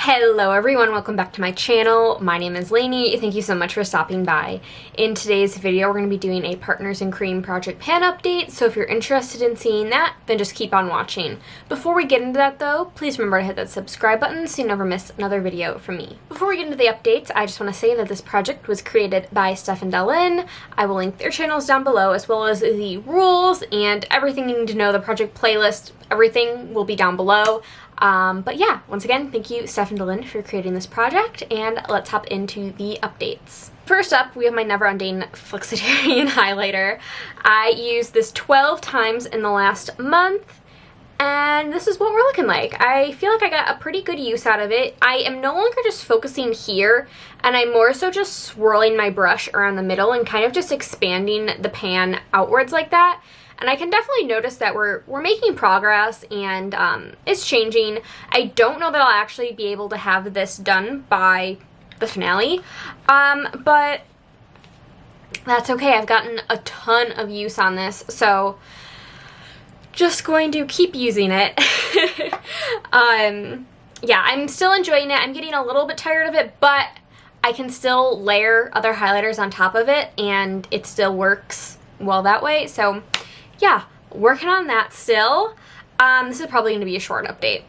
Hello everyone, welcome back to my channel. My name is Lainey. Thank you so much for stopping by. In today's video, we're going to be doing a Partners in Cream Project Pan update, so if you're interested in seeing that, then just keep on watching. Before we get into that though, please remember to hit that subscribe button so you never miss another video from me. Before we get into the updates, I just want to say that this project was created by Steph and Dallin. I will link their channels down below, as well as the rules and everything you need to know, the project playlist, everything will be down below. But yeah, once again, thank you, Steph and Dallin, for creating this project, and let's hop into the updates. First up, we have my Never Ending Flexitarian highlighter. I used this 12 times in the last month, and this is what we're looking like. I feel like I got a pretty good use out of it. I am no longer just focusing here, and I'm more so just swirling my brush around the middle and kind of just expanding the pan outwards like that. And I can definitely notice that we're making progress, and it's changing. I don't know that I'll actually be able to have this done by the finale, but that's okay. I've gotten a ton of use on this, so just going to keep using it. Yeah, I'm still enjoying it. I'm getting a little bit tired of it, but I can still layer other highlighters on top of it, and it still works well that way. So yeah, working on that still. This is probably going to be a short update.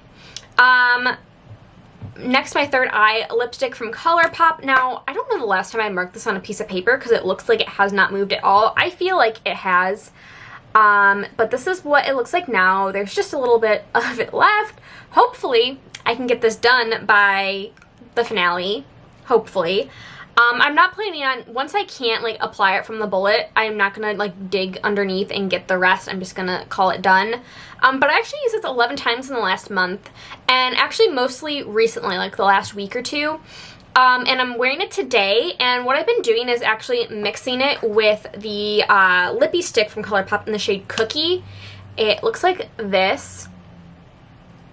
Next, my third eye lipstick from ColourPop. Now, I don't know the last time I marked this on a piece of paper because it looks like it has not moved at all. I feel like it has, but this is what it looks like now. There's just a little bit of it left. Hopefully, I can get this done by the finale. Hopefully. I'm not planning on, once I can't like apply it from the bullet, I'm not gonna like dig underneath and get the rest. I'm just gonna call it done. But I actually used this 11 times in the last month, and actually mostly recently, like the last week or two. And I'm wearing it today, and what I've been doing is actually mixing it with the lippy stick from ColourPop in the shade Cookie. It looks like this.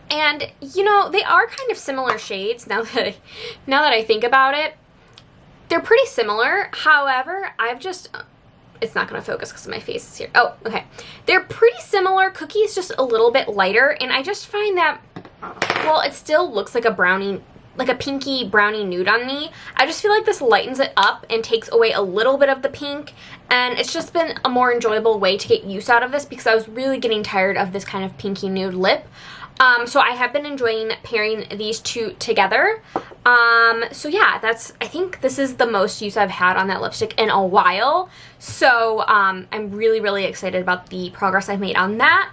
And you know, they are kind of similar shades now that I think about it. They're pretty similar, however, it's not going to focus because my face is here. Oh, okay. They're pretty similar. Cookie's just a little bit lighter, and I just find that, well, it still looks like a brownie, like a pinky brownie nude on me. I just feel like this lightens it up and takes away a little bit of the pink, and it's just been a more enjoyable way to get use out of this because I was really getting tired of this kind of pinky nude lip. So I have been enjoying pairing these two together. So yeah, I think this is the most use I've had on that lipstick in a while. So, I'm really, really excited about the progress I've made on that.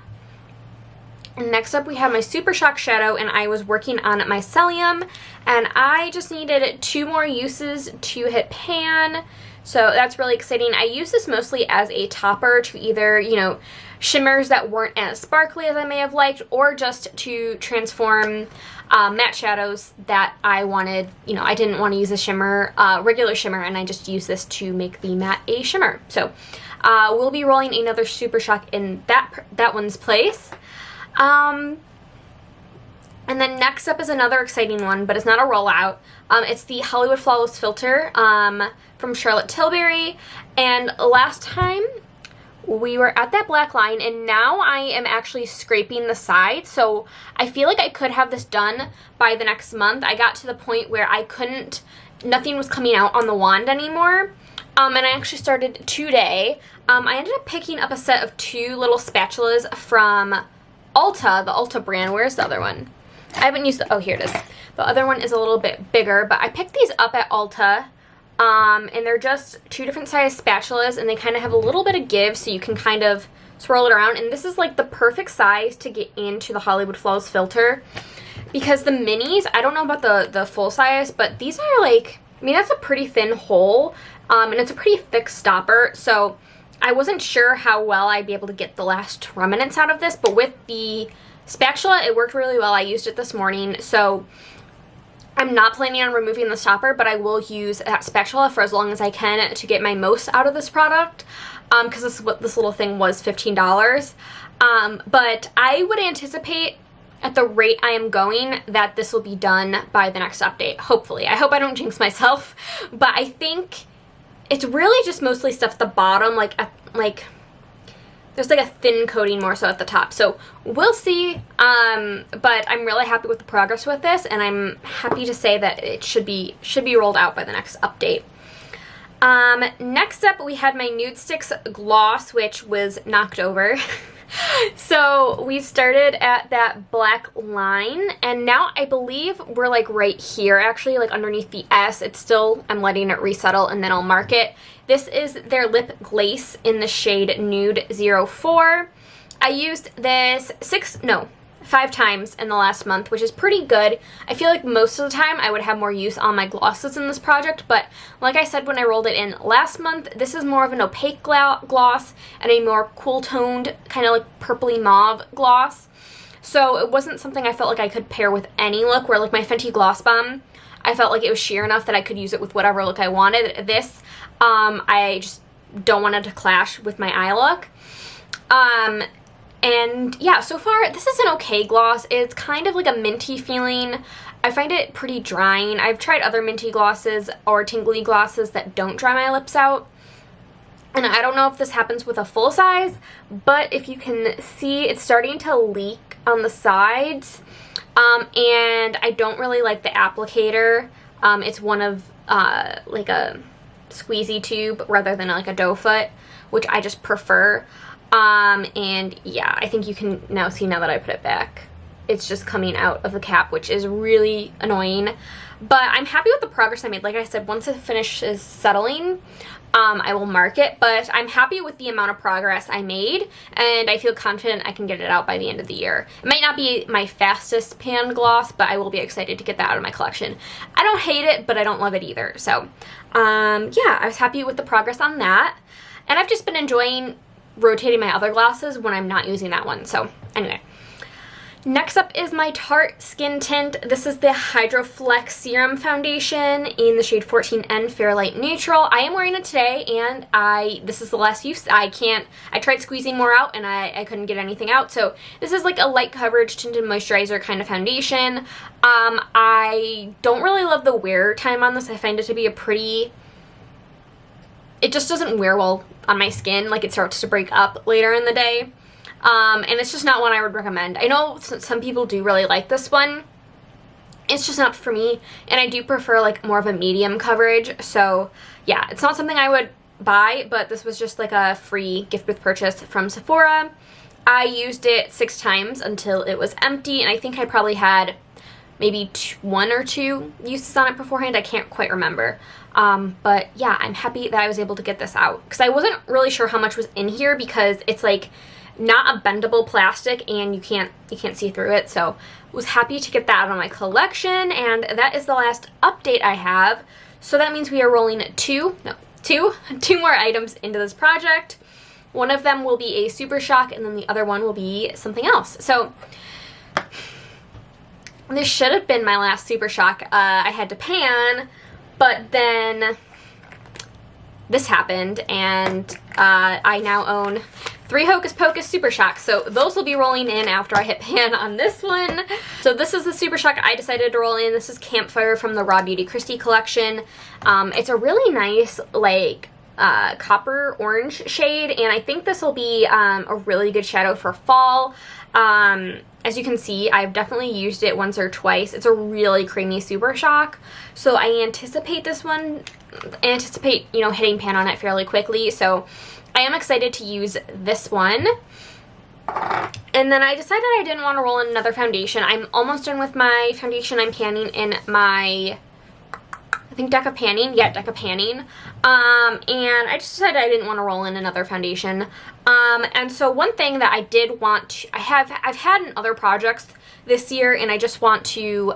Next up, we have my Super Shock Shadow, and I was working on Mycelium, and I just needed 2 more uses to hit pan. So that's really exciting. I use this mostly as a topper to either, you know, shimmers that weren't as sparkly as I may have liked, or just to transform matte shadows that I wanted. You know, I didn't want to use a shimmer, regular shimmer, and I just used this to make the matte a shimmer. So we'll be rolling another Super Shock in that one's place. And then next up is another exciting one, but it's not a rollout. It's the Hollywood Flawless Filter from Charlotte Tilbury. And last time we were at that black line, and now I am actually scraping the side. So I feel like I could have this done by the next month. I got to the point where nothing was coming out on the wand anymore. And I actually started today. I ended up picking up a set of 2 little spatulas from Ulta, the Ulta brand. Where's the other one? I haven't used oh, here it is. The other one is a little bit bigger, but I picked these up at Ulta, and they're just 2 different size spatulas, and they kind of have a little bit of give, so you can kind of swirl it around, and this is like the perfect size to get into the Hollywood Flawless Filter, because the minis, I don't know about the full size, but these are like, I mean, that's a pretty thin hole, and it's a pretty thick stopper, so I wasn't sure how well I'd be able to get the last remnants out of this, but with the spatula, it worked really well. I used it this morning, so I'm not planning on removing the stopper, but I will use that spatula for as long as I can to get my most out of this product, because this little thing was $15. But I would anticipate, at the rate I am going, that this will be done by the next update, hopefully. I hope I don't jinx myself, but I think it's really just mostly stuff at the bottom, like There's like a thin coating more so at the top. So we'll see, but I'm really happy with the progress with this, and I'm happy to say that it should be rolled out by the next update. Next up, we had my Nudestix gloss, which was knocked over. So we started at that black line, and now I believe we're like right here, actually, like underneath the S. It's still, I'm letting it resettle and then I'll mark it. This is their lip glaze in the shade Nude 04. I used this 5 times in the last month, which is pretty good. I feel like most of the time I would have more use on my glosses in this project, but like I said when I rolled it in last month, this is more of an opaque gloss and a more cool toned, kind of like purpley mauve gloss. So it wasn't something I felt like I could pair with any look, where like my Fenty Gloss Bomb, I felt like it was sheer enough that I could use it with whatever look I wanted. This, I just don't want it to clash with my eye look. And yeah, so far, this is an okay gloss. It's kind of like a minty feeling. I find it pretty drying. I've tried other minty glosses or tingly glosses that don't dry my lips out. And I don't know if this happens with a full size, but if you can see, it's starting to leak on the sides. And I don't really like the applicator. It's one of like a squeezy tube rather than like a doe foot, which I just prefer. And yeah, I think you can now see now that I put it back. It's just coming out of the cap, which is really annoying. But I'm happy with the progress I made. Like I said, once it finishes settling, I will mark it. But I'm happy with the amount of progress I made, and I feel confident I can get it out by the end of the year. It might not be my fastest pan gloss, but I will be excited to get that out of my collection. I don't hate it, but I don't love it either. So, yeah, I was happy with the progress on that. And I've just been enjoying rotating my other glosses when I'm not using that one. So anyway, next up is my Tarte Skin Tint. This is the Hydro Flex Serum Foundation in the shade 14N Fairlight Neutral. I am wearing it today, and this is the last use. I tried squeezing more out and I couldn't get anything out. So this is like a light coverage tinted moisturizer kind of foundation. I don't really love the wear time on this. I find it to be it just doesn't wear well on my skin. Like, it starts to break up later in the day. And it's just not one I would recommend. I know some people do really like this one. It's just not for me. And I do prefer like more of a medium coverage. So yeah, it's not something I would buy, but this was just like a free gift with purchase from Sephora. I used it 6 times until it was empty. And I think I probably had maybe 1 or 2 uses on it beforehand. I can't quite remember. But yeah, I'm happy that I was able to get this out, because I wasn't really sure how much was in here, because it's like not a bendable plastic and you can't see through it. So was happy to get that out of my collection, and that is the last update I have. So that means we are rolling two more items into this project. One of them will be a Super Shock, and then the other one will be something else. So this should have been my last Super Shock. I had to pan, but then this happened, and I now own 3 Hocus Pocus Super Shocks. So those will be rolling in after I hit pan on this one. So this is the Super Shock I decided to roll in. This is Campfire from the Raw Beauty Kristi collection. It's a really nice, like, copper orange shade, and I think this will be a really good shadow for fall. As you can see, I've definitely used it once or twice. It's a really creamy Super Shock, so I anticipate you know, hitting pan on it fairly quickly. So I am excited to use this one. And then I decided I didn't want to roll in another foundation. I'm almost done with my foundation. I'm panning in my, I think, deck of panning. Yeah, deck of panning. And I just decided I didn't want to roll in another foundation. And so one thing that I did want to, I've had in other projects this year, and I just want to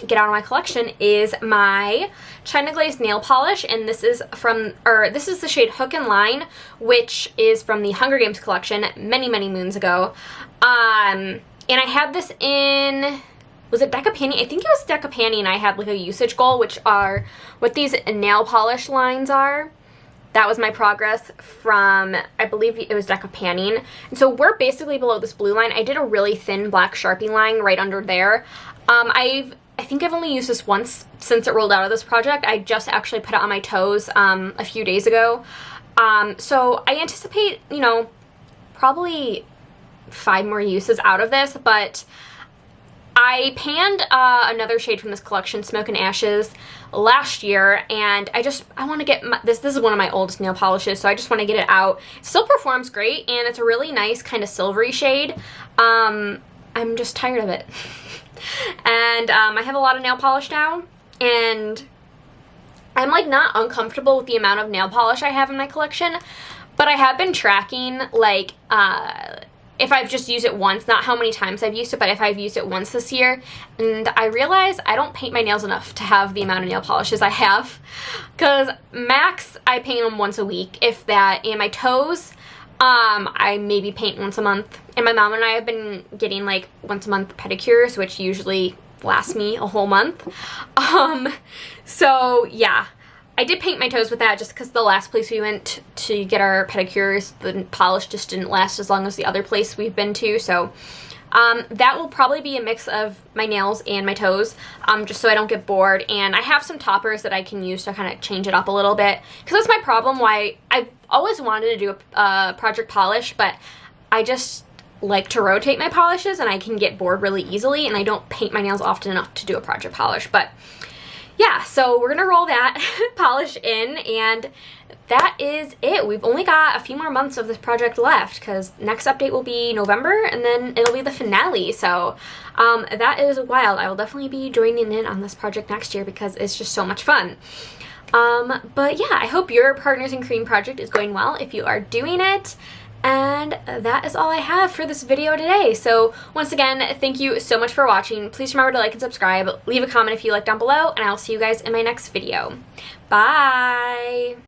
get out of my collection, is my China Glaze nail polish. And this is this is the shade Hook and Line, which is from the Hunger Games collection many moons ago. And I had this in, was it Deca Panning? I think it was Deca Panning. I had like a usage goal, which are what these nail polish lines are. That was my progress from, I believe it was Deca Panning. And so we're basically below this blue line. I did a really thin black Sharpie line right under there. I think I've only used this once since it rolled out of this project. I just actually put it on my toes a few days ago. So I anticipate, you know, probably 5 more uses out of this, but I panned another shade from this collection, Smoke and Ashes, last year, and I want to get this is one of my oldest nail polishes, so I just want to get it out. It still performs great, and it's a really nice kind of silvery shade. I'm just tired of it. And I have a lot of nail polish now, and I'm like not uncomfortable with the amount of nail polish I have in my collection, but I have been tracking like if I've just used it once, not how many times I've used it, but if I've used it once this year, and I realize I don't paint my nails enough to have the amount of nail polishes I have, because max I paint them once a week, if that, and my toes I maybe paint once a month, and my mom and I have been getting like once a month pedicures, which usually last me a whole month. So yeah, I did paint my toes with that just because the last place we went to get our pedicures, the polish just didn't last as long as the other place we've been to. So that will probably be a mix of my nails and my toes, just so I don't get bored. And I have some toppers that I can use to kind of change it up a little bit, because that's my problem. Why I've always wanted to do a project polish, but I just like to rotate my polishes and I can get bored really easily, and I don't paint my nails often enough to do a project polish. But yeah, so we're gonna roll that polish in, and that is it. We've only got a few more months of this project left, because next update will be November, and then it'll be the finale. So that is wild. I will definitely be joining in on this project next year because it's just so much fun. But yeah, I hope your Partners in Cream project is going well if you are doing it. And that is all I have for this video today. So once again, thank you so much for watching. Please remember to like and subscribe. Leave a comment if you like down below, and I'll see you guys in my next video. Bye!